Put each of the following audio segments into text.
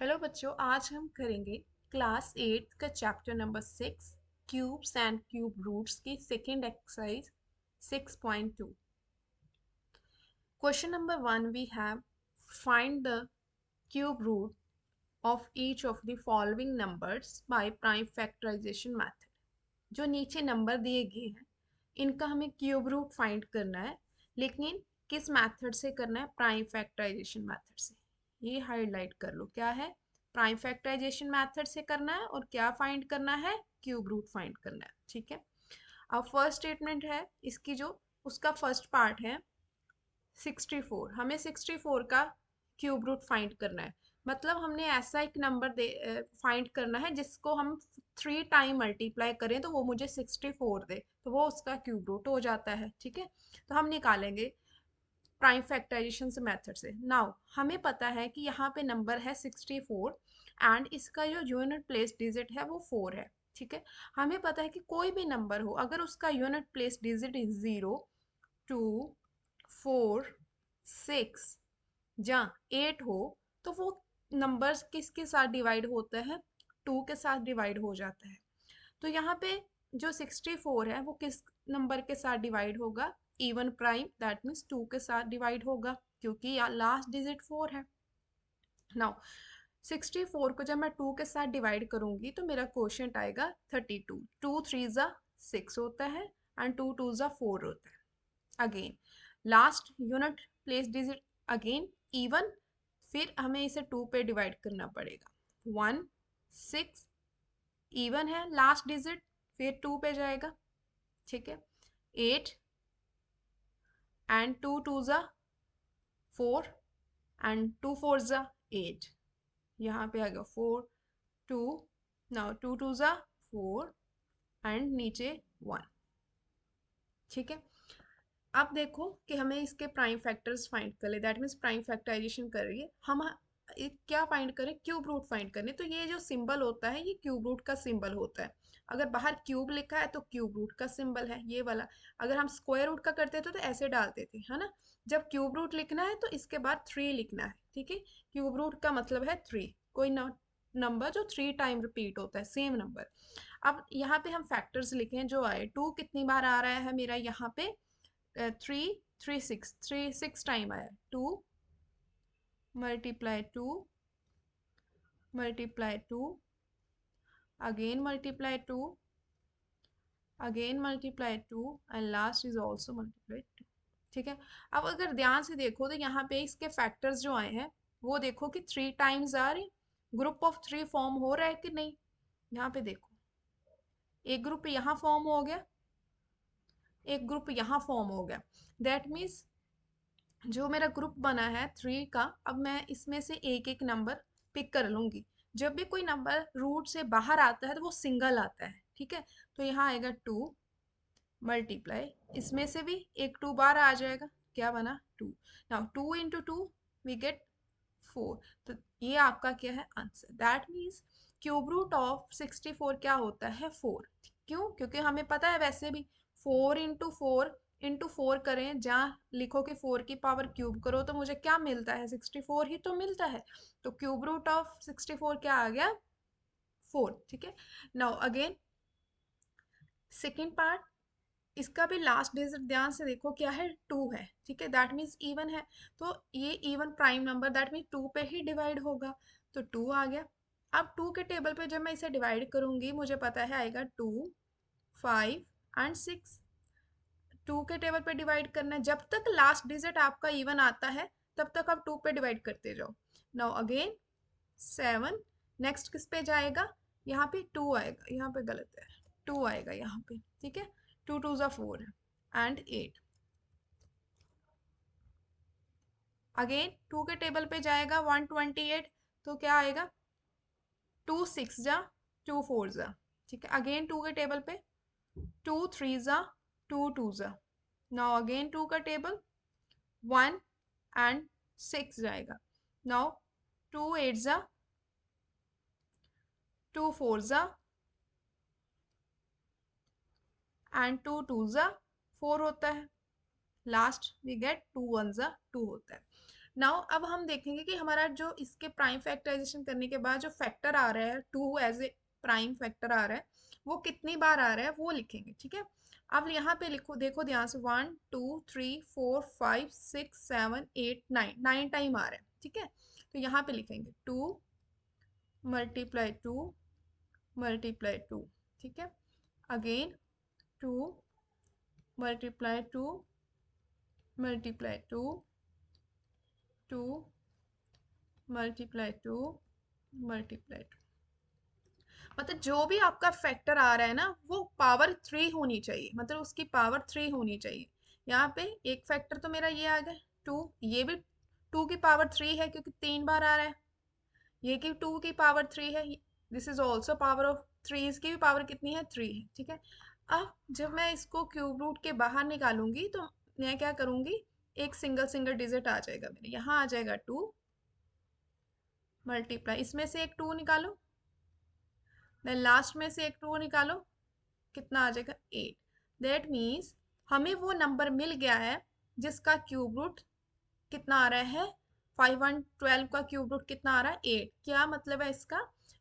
Hello बच्चों, आज हम करेंगे क्लास 8 का chapter number 6 cubes and cube roots की second exercise 6.2। Question number 1 we have find the cube root of each of the following numbers by prime factorisation method. जो नीचे number दिए गए हैं इनका हमें क्यूब रूट फाइंड करना है, लेकिन किस मेथड से करना है? प्राइम फैक्टराइजेशन मेथड से। ये हाईलाइट कर लो, क्या है? प्राइम फैक्टराइजेशन मेथड से करना है। और क्या फाइंड करना है? क्यूब रूट फाइंड करना है। ठीक है, अब फर्स्ट स्टेटमेंट है इसकी, जो उसका फर्स्ट पार्ट है 64। हमें 64 का क्यूब रूट फाइंड करना है। मतलब हमने ऐसा एक नंबर दे फाइंड करना है जिसको हम 3 टाइम मल्टीप्लाई करें तो वो मुझे 64 दे, तो वो उसका क्यूब रूट हो जाता है। ठीक है, तो हम निकालेंगे प्राइम फैक्टराइजेशन से मेथड से। नाउ हमें पता है कि यहाँ पे नंबर है 64 एंड इसका जो यूनिट प्लेस डिजिट है वो 4 है। ठीक है, हमें पता है कि कोई भी नंबर हो अगर उसका यूनिट प्लेस डिजिट 0, 2, 4, 6 या 8 हो तो वो नंबर्स किसके साथ डिवाइड होता है? 2 के साथ डिवाइड हो जाता है। तो यहाँ पे जो 64 है वो किस नंबर के साथ डिवाइड होगा? इवन प्राइम, दैट मीन्स 2 के साथ डिवाइड होगा, क्योंकि लास्ट डिजिट 4 है। नाउ 64 को जब मैं 2 के साथ डिवाइड करूंगी तो मेरा क्वोशिएंट आएगा 32। 2 3 ज़ा 6 होता है एंड 2 2 ज़ा 4 होता है। Again last unit place digit again even, फिर हमें इसे 2 पे डिवाइड करना पड़ेगा। 1 6 इवन है लास्ट डिजिट, फिर 2 पे जाएगा। ठीक है, 8 एंड 2 2 ज़ा 4 एंड 2 4 ज़ा 8। यहाँ पे आ गया 4 2, नाउ 2 2 ज़ा 4 एंड नीचे 1। ठीक है, अब देखो कि हमें इसके प्राइम फैक्टर्स फाइंड कर ले, दैट मीन्स प्राइम फैक्टराइजेशन कर रही है हम। क्या फाइंड करें? क्यूब रूट फाइंड करने। तो ये जो सिंबल होता है ये क्यूब रूट का सिंबल होता है। अगर बाहर क्यूब लिखा है तो क्यूब रूट का सिंबल है ये वाला। अगर हम स्क्वायर रूट का करते थे तो ऐसे डालते थे, है ना? जब क्यूब रूट लिखना है तो इसके बाद 3 लिखना है। ठीक है, क्यूब रूट का मतलब है 3, कोई नंबर जो 3 टाइम रिपीट होता है, सेम नंबर। अब यहाँ पे हम फैक्टर्स लिखें जो आए। 2 कितनी बार आ रहा है मेरा यहाँ पे? 3 3 6, 3 6 टाइम आया। 2 multiply 2 multiply 2 again multiply 2 again multiply 2 and last is also multiply 2। ठीक है, अब अगर ध्यान से देखो तो यहाँ पे इसके फैक्टर्स जो आए हैं वो देखो कि 3 टाइम्स आ रहे। ग्रुप ऑफ 3 फॉर्म हो रहा है कि नहीं? यहाँ पे देखो, एक ग्रुप यहाँ फॉर्म हो गया, एक ग्रुप यहाँ फॉर्म हो गया। दैट मीन्स जो मेरा ग्रुप बना है 3 का, अब मैं इसमें से एक एक नंबर पिक कर लूंगी। जब भी कोई नंबर रूट से बाहर आता है तो वो सिंगल आता है। ठीक है, तो यहाँ आएगा 2 मल्टीप्लाई, इसमें से भी एक 2 बार आ जाएगा, क्या बना? 2। Now 2 into 2 we get 4। तो ये आपका क्या है? Answer. That means cube root of 64 क्या होता है? 4। क्यों? क्योंकि हमें पता है वैसे भी 4 करें, जहाँ लिखो कि 4 की पावर क्यूब करो तो मुझे क्या मिलता है? 64 ही तो मिलता है। तो क्यूब रूट ऑफ 64 क्या आ गया? 4। ठीक है, नाउ अगेन सेकेंड पार्ट, इसका भी लास्ट डिजिट ध्यान से देखो क्या है? 2 है। ठीक है, दैट मीन्स इवन है। तो ये even prime number, that means 2 पे ही डिवाइड होगा, तो 2 आ गया। अब 2 के टेबल पे जब मैं इसे डिवाइड करूंगी मुझे पता है आएगा 2 5 एंड 6। 2 के टेबल पे डिवाइड करना है, जब तक लास्ट डिजिट आपका इवन आता है तब तक आप 2 पे डिवाइड करते जाओ। नाउ अगेन 7, नेक्स्ट किस पे जाएगा? यहाँ पे 2 आएगा, यहाँ पे गलत है, 2 आएगा यहाँ पे। ठीक है, 2 2 ज़ा 4 एंड 8। अगेन 2 के टेबल पे जाएगा 128, तो क्या आएगा? 2 6 जा 2 4 जा। ठीक है, अगेन 2 के टेबल पे 2 3 जा 2 2 जा। नाउ अगेन 2 का टेबल 1 एंड 6 जाएगा। नाउ 2 8 जा 2 4 जा एंड 2 2 जा 4 होता है। लास्ट वी गेट 2 1 जा 2 होता है। नाउ अब हम देखेंगे कि हमारा जो इसके प्राइम फैक्टराइजेशन करने के बाद जो फैक्टर आ रहा है 2 एज ए प्राइम फैक्टर आ रहा है, वो कितनी बार आ रहा है वो लिखेंगे, ठीक है। अब यहाँ पे लिखो, देखो ध्यान से, 1 2 3 4 5 6 7 8 9, 9 टाइम आ रहा है, ठीक है। तो यहाँ पे लिखेंगे 2 × 2 × 2, ठीक है। अगेन 2 × 2 × 2 2 × 2 मतलब जो भी आपका फैक्टर आ रहा है ना वो पावर 3 होनी चाहिए, मतलब उसकी पावर 3 होनी चाहिए। यहाँ पे एक फैक्टर तो मेरा ये आ गया 2, ये भी 2 की पावर 3 है क्योंकि 3 बार आ रहा है। ये की 2 की पावर 3 है, this is also power of 3, इसकी भी पावर कितनी है 3 है, ठीक है। अब जब मैं इसको क्यूब रूट के बाहर निकालूंगी तो मैं क्या करूंगी, एक सिंगल सिंगल डिजिट आ जाएगा मेरे, यहाँ आ जाएगा 2 मल्टीप्लाई, इसमें से एक 2 निकालो, देन लास्ट में से एक 2 निकालो, कितना आ जाएगा 8। दैट मीन्स हमें वो नंबर मिल गया है जिसका क्यूब रूट कितना आ रहा है, 512 का क्यूब रूट कितना आ रहा है 8। क्या मतलब है इसका,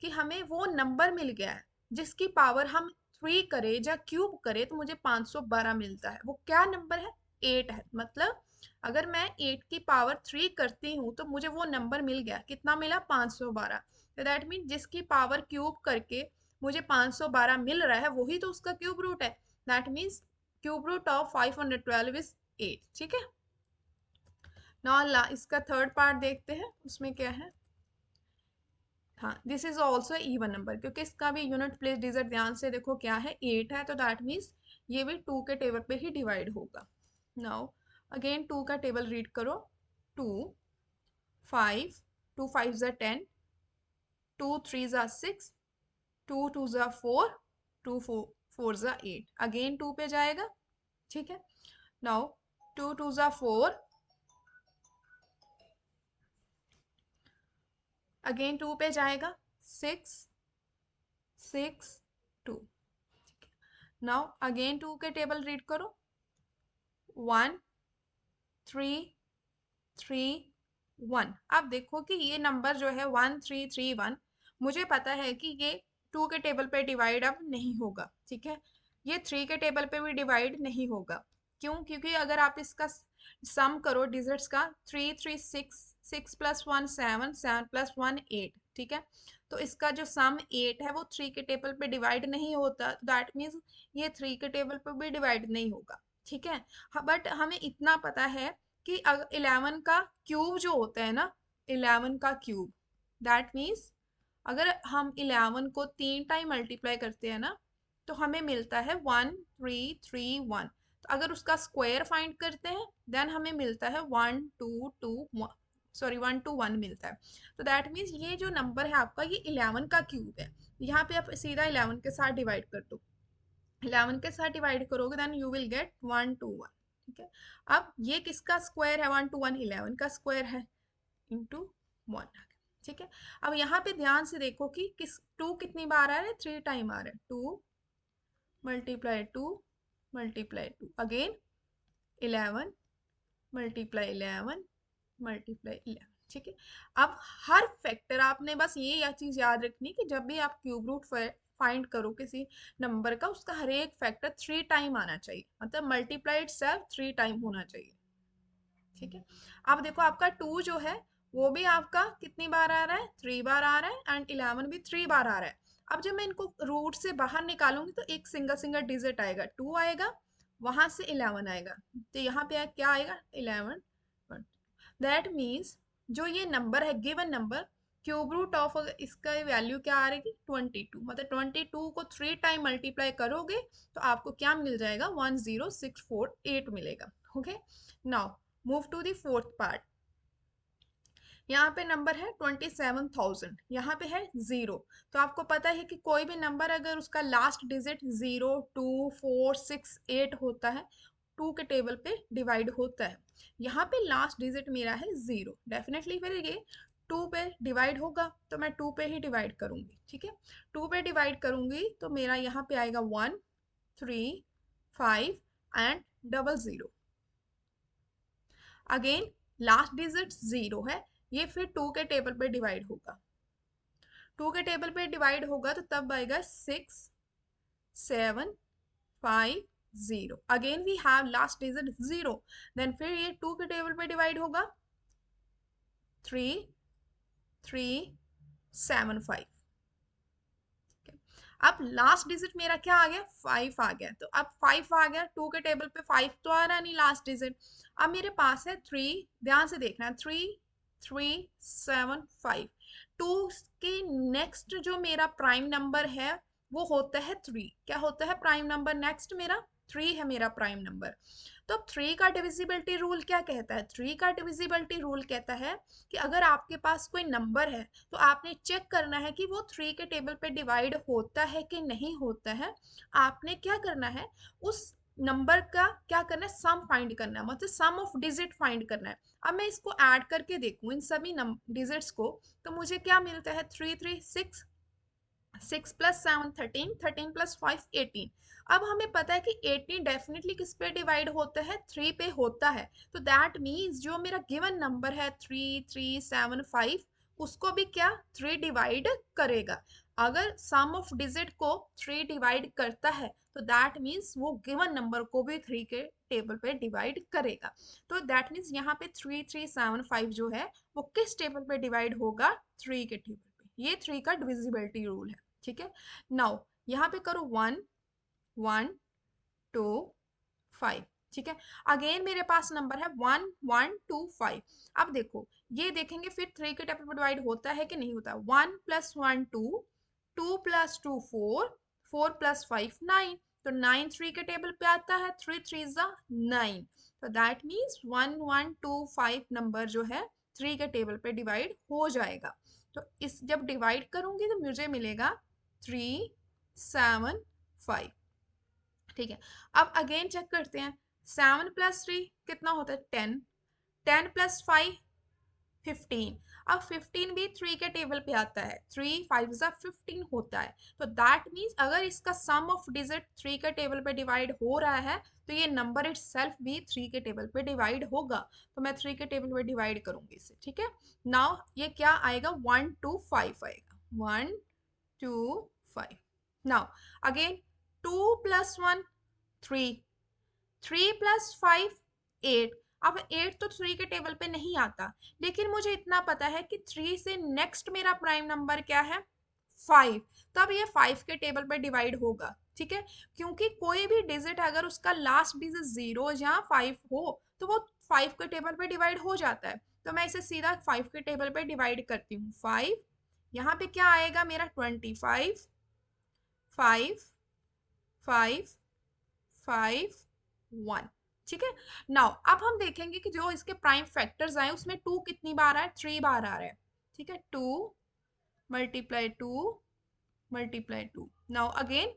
कि हमें वो नंबर मिल गया है जिसकी पावर हम 3 करे या क्यूब करे तो मुझे 512 मिलता है। वो क्या नंबर है, 8 है। मतलब अगर मैं 8 की पावर 3 करती हूँ तो मुझे वो नंबर मिल गया, कितना मिला 512। तो दैट मीन जिसकी पावर क्यूब करके मुझे 512 मिल रहा है वही तो उसका क्यूब रूट है। That means cube root of 512 is 8, ठीक है। नाउ इसका थर्ड पार्ट देखते हैं, उसमें क्या है। हाँ, this is also even number, क्योंकि इसका भी यूनिट प्लेस डिजिट ध्यान से देखो क्या है 8 है, तो दैट मीन्स ये भी 2 के टेबल पे ही डिवाइड होगा। नाउ अगेन 2 का टेबल रीड करो, 2 5 2 5 ज़ा 10, 2 3 ज़ा 6, 2 2 ज़ा 4, 2 4 ज़ा 8, अगेन 2 पे जाएगा, ठीक है। नाउ 2 2 ज़ा 4, अगेन 2 पे जाएगा, 6 6 2। नाउ अगेन 2 के टेबल रीड करो, 1 3 3 1। अब देखो कि ये नंबर जो है 1 3 3 1, मुझे पता है कि ये 2 के टेबल पे डिवाइड अब नहीं होगा, ठीक है। ये 3 के टेबल पे भी डिवाइड नहीं होगा। क्यों, क्योंकि अगर आप इसका सम करो डिजिट्स का, 3 3 6, 6 + 1 7, 7 + 1 8, ठीक है। तो इसका जो सम 8 है वो 3 के टेबल पे डिवाइड नहीं होता, दैट मीन्स ये 3 के टेबल पे भी डिवाइड नहीं होगा, ठीक है। बट हमें इतना पता है कि 11 का क्यूब जो होता है ना, 11 का क्यूब, दैट मीन्स अगर हम 11 को 3 टाइम मल्टीप्लाई करते हैं ना तो हमें मिलता है 1331। तो अगर उसका स्क्वायर फाइंड करते हैं देन हमें मिलता है 1221, सॉरी 121 मिलता है। तो दैट मीन्स ये जो नंबर है आपका ये 11 का क्यूब है। यहाँ पे आप सीधा 11 के साथ डिवाइड कर दो, 11 के साथ डिवाइड करोगे देन यू विल गेट 121, ठीक है। अब ये किसका स्क्वायर है, 121 11 का स्क्वायर है, इंटू 1, ठीक है। अब यहाँ पे ध्यान से देखो कि किस 2 कितनी बार आ रहा है, 3 टाइम आ रहा है, 2 multiply 2 multiply 2, again 11 multiply 11 multiply 11, ठीक है। अब हर फैक्टर आपने बस ये या चीज याद रखनी कि जब भी आप क्यूब रूट फाइंड करो किसी नंबर का, उसका हर एक फैक्टर 3 टाइम आना चाहिए, मतलब मल्टीप्लाई इटसेल्फ 3 टाइम होना चाहिए, ठीक है। अब देखो आपका 2 जो है वो भी आपका कितनी बार आ रहा है, 3 बार आ रहा है, एंड 11 भी 3 बार आ रहा है। अब जब मैं इनको रूट से बाहर निकालूंगी तो एक सिंगल सिंगल डिजिट आएगा, 2 आएगा, वहां से 11 आएगा, तो यहाँ पे क्या आएगा 11। दैट मीन्स जो ये नंबर है given number, cube root of इसका वैल्यू क्या आ रही है 22, मतलब 22 को 3 टाइम मल्टीप्लाई करोगे तो आपको क्या मिल जाएगा 10648 मिलेगा, okay. Now move to the fourth part. यहाँ पे नंबर है 27,000, यहाँ पे है 0। तो आपको पता है कि कोई भी नंबर अगर उसका लास्ट डिजिट 0 2 4 6 8 होता है, 2 के टेबल पे डिवाइड होता है। यहाँ पे लास्ट डिजिट मेरा है 0, डेफिनेटली फिर ये 2 पे डिवाइड होगा तो मैं 2 पे ही डिवाइड करूंगी, ठीक है। 2 पे डिवाइड करूंगी तो मेरा यहाँ पे आएगा 1 3 5 एंड 00। अगेन लास्ट डिजिट 0 है, ये फिर 2 के टेबल पे डिवाइड होगा, 2 के टेबल पे डिवाइड होगा तो तब आएगा 6 7 5 0। Again we have last digit 0, then फिर ये 2 के टेबल पे डिवाइड होगा 3 3 7 5। अब लास्ट डिजिट मेरा क्या आ गया 5 आ गया, तो अब 5 आ गया, 2 के टेबल पे 5 तो आ रहा नहीं लास्ट डिजिट। अब मेरे पास है 3, ध्यान से देखना, 3 3 7 5। 2 के नेक्स्ट जो मेरा प्राइम नंबर है वो होता है 3। क्या होता है प्राइम नंबर नेक्स्ट मेरा? 3 है मेरा प्राइम नंबर। तो 3 का डिविजिबिलिटी रूल क्या कहता है? 3 का डिविजिबिलिटी रूल कहता है कि अगर आपके पास कोई नंबर है तो आपने चेक करना है कि वो 3 के टेबल पे डिवाइड होता है कि नहीं होता है। आपने क्या करना है, उस नंबर का क्या करना है, सम फाइंड करना है, मतलब सम ऑफ डिजिट फाइंड करना है। अब मैं इसको ऐड करके देखूं इन सभी डिजिट्स को, तो मुझे क्या मिलता है, 3 3 6, 6 प्लस 7 13, 13 प्लस 5 18। अब हमें पता है कि 18 डेफिनेटली किस पे डिवाइड होता है, 3 पे होता है। तो दैट मीन्स जो मेरा गिवन नंबर है 3 3 7 5, उसको भी क्या 3 डिवाइड करेगा। अगर सम ऑफ डिजिट को 3 डिवाइड करता है तो दैट मीन्स वो गिवन नंबर को भी 3 के टेबल पे डिवाइड करेगा। तो दैट मीन्स यहाँ पे 3 3 7 5 जो है वो किस टेबल पे डिवाइड होगा, 3 के टेबल पे। ये 3 का डिविजिबिलिटी रूल है, ठीक है। नाउ यहाँ पे करो 1 1 2 5, ठीक है। अगेन मेरे पास नंबर है 1 1 2 5। अब देखो ये देखेंगे फिर 3 के टेबल पर डिवाइड होता है कि नहीं होता। 1 प्लस 1 2, 2 प्लस 2 4, 4 प्लस 5 9। तो 9 3 के टेबल पे आता है, 3 3 जा 9। तो दैट मीन्स 1 1 2 5 नंबर जो है 3 के टेबल पे डिवाइड हो जाएगा। तो इस जब डिवाइड करूंगी तो मुझे मिलेगा 3 7 5, ठीक है। अब अगेन चेक करते हैं, 7 प्लस 3 कितना होता है 10, 10 प्लस 5 15। अब 15 भी 3 के टेबल पे आता है, 3 5 जा 15 होता है। तो दैट मीन्स अगर इसका सम ऑफ डिजिट 3 के टेबल पे डिवाइड हो रहा है तो ये नंबर इटसेल्फ भी 3 के टेबल पे डिवाइड होगा। तो मैं 3 के टेबल पे डिवाइड करूंगी इसे, ठीक है। नाउ ये क्या आएगा 1 2 5 आएगा, 1 2 5। Now again 2 plus 1 3, 3 plus 5 8। अब 8 तो 3 के टेबल पे नहीं आता, लेकिन मुझे इतना पता है कि 3 से नेक्स्ट मेरा प्राइम नंबर क्या है 5। तब ये 5 के टेबल पे डिवाइड होगा, ठीक है। क्योंकि कोई भी डिजिट अगर उसका लास्ट डिजिट 0 या 5 हो तो वो 5 के टेबल पे डिवाइड हो जाता है। तो मैं इसे सीधा 5 के टेबल पे डिवाइड करती हूँ। 5 यहाँ पे क्या आएगा मेरा 25 5 5 5 1, ठीक है। नाउ अब हम देखेंगे कि जो इसके प्राइम फैक्टर्स आए उसमें 2 कितनी बार आया, 3 बार आ रहा है, ठीक है। 2 मल्टीप्लाई 2 मल्टीप्लाई 2। नाउ अगेन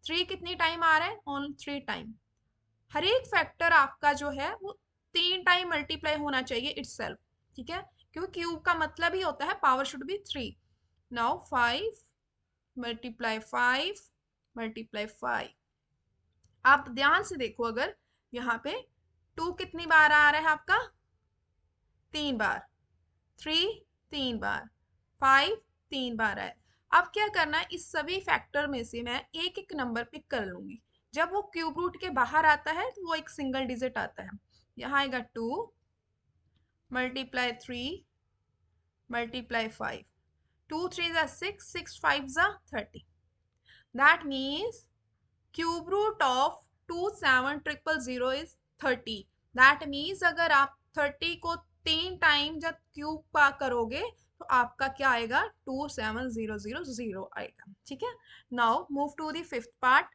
3 कितनी टाइम आ रहा है, ऑन 3 टाइम। हर एक फैक्टर आपका जो है वो 3 टाइम मल्टीप्लाई होना चाहिए इटसेल्फ, ठीक है, क्योंकि क्यूब का मतलब ही होता है power should be 3। Now 5 multiply 5 multiply 5। आप ध्यान से देखो, अगर यहाँ पे 2 कितनी बार आ रहा है आपका 3 बार, 3 3 बार, 5 3 बार है। अब क्या करना है, इस सभी फैक्टर में से मैं एक एक नंबर पिक कर लूंगी। जब वो क्यूब रूट के बाहर आता है तो वो एक सिंगल डिजिट आता है। यहाँ आएगा 2 मल्टीप्लाई 3 मल्टीप्लाई 5, 2 3 जा 6, 6 5 जा 30। That means cube root of 27000 is 30। That means अगर आप 30 को 3 टाइम जब क्यूब का करोगे तो आपका क्या आएगा 27000 आएगा, ठीक है। Now move to the fifth part.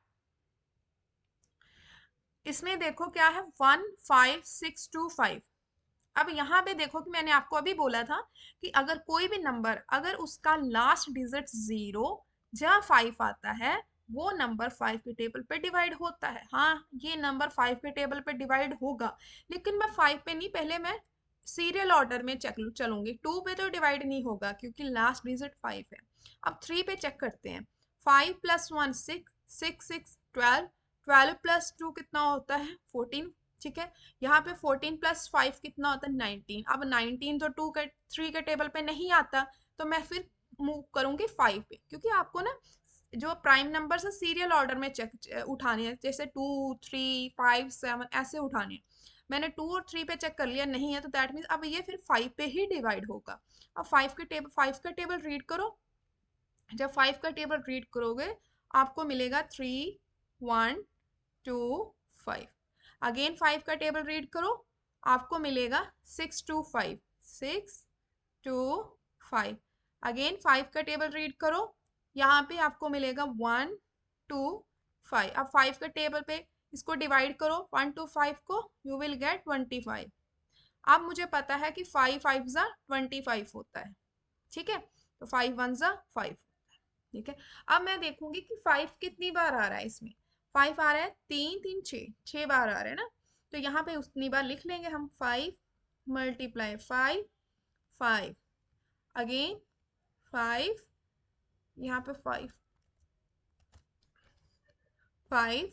इसमें देखो क्या है 15625। अब यहाँ पे देखो कि मैंने आपको अभी बोला था कि अगर कोई भी नंबर अगर उसका लास्ट डिजिट 0 या 5 आता है वो नंबर 5 के टेबल पे डिवाइड होता है। हाँ ये नंबर 5 के टेबल पे डिवाइड होगा, लेकिन मैं 5 पे नहीं, पहले मैं सीरियल ऑर्डर में चलूंगी। 2 पे तो डिवाइड नहीं होगा क्योंकि लास्ट डिजिट 5 है। अब 3 पे चेक करते हैं, 5 प्लस 1 6, 6 6 12, 12 प्लस 2 कितना होता है 14, ठीक है। यहाँ पे 14 + 5 कितना होता है 19। अब 19 तो 3 के टेबल पे नहीं आता, तो मैं फिर मूव करूंगी 5 पे, क्योंकि आपको ना जो प्राइम नंबर है सीरियल ऑर्डर में चेक उठाने हैं, जैसे 2 3 5 7 ऐसे उठाने हैं। मैंने 2 और 3 पे चेक कर लिया, नहीं है तो दैट मीन्स अब ये फिर 5 पे ही डिवाइड होगा। अब 5 का टेबल रीड करो। जब 5 का टेबल रीड करोगे आपको मिलेगा 3 1 2 5। अगेन 5 का टेबल रीड करो, आपको मिलेगा 6 2 5 6 2 5। अगेन 5 का टेबल रीड करो, यहाँ पे आपको मिलेगा 1 2 5। अब 5 का टेबल पे इसको डिवाइड करो 1 2 5 को, यू विल गेट 25। अब मुझे पता है कि 5 5 ज़ा 25 होता है, ठीक है। तो 5 1 ज़ा 5, ठीक है। अब मैं देखूंगी कि 5 कितनी बार आ रहा है इसमें। 5 आ रहा है 3 3 6 बार आ रहा है ना, तो यहाँ पे उतनी बार लिख लेंगे हम। 5 × 5 5। अगेन 5, यहाँ पे 5 5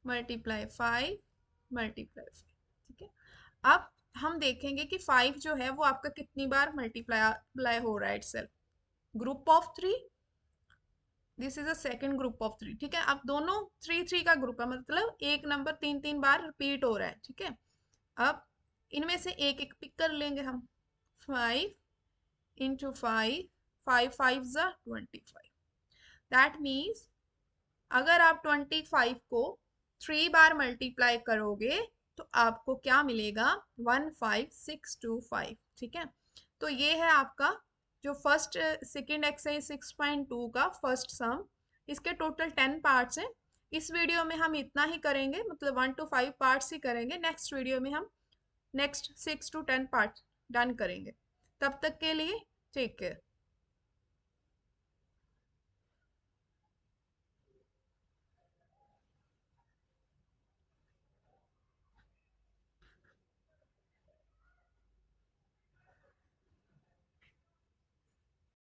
× 5 × 5, ठीक है। अब हम देखेंगे कि 5 जो है वो आपका कितनी बार मल्टीप्लाई हो रहा है itself. Group of 3, this is a second group of 3, ठीक है। अब दोनों 3 3 का ग्रुप है, मतलब एक नंबर 3 3 बार रिपीट हो रहा है, ठीक है। अब इनमें से एक एक पिक कर लेंगे हम। 5 × 5 5 5 ज़ा 25। दैट मीन्स अगर आप 25 को 3 बार मल्टीप्लाई करोगे तो आपको क्या मिलेगा 15625, ठीक है। तो ये है आपका जो फर्स्ट सेकेंड एक्सरसाइज 6.2 का फर्स्ट सम। इसके टोटल 10 पार्ट्स हैं। इस वीडियो में हम इतना ही करेंगे, मतलब 1 to 5 पार्ट्स ही करेंगे। नेक्स्ट वीडियो में हम नेक्स्ट 6 to 10 पार्ट्स डन करेंगे। तब तक के लिए टेक केयर।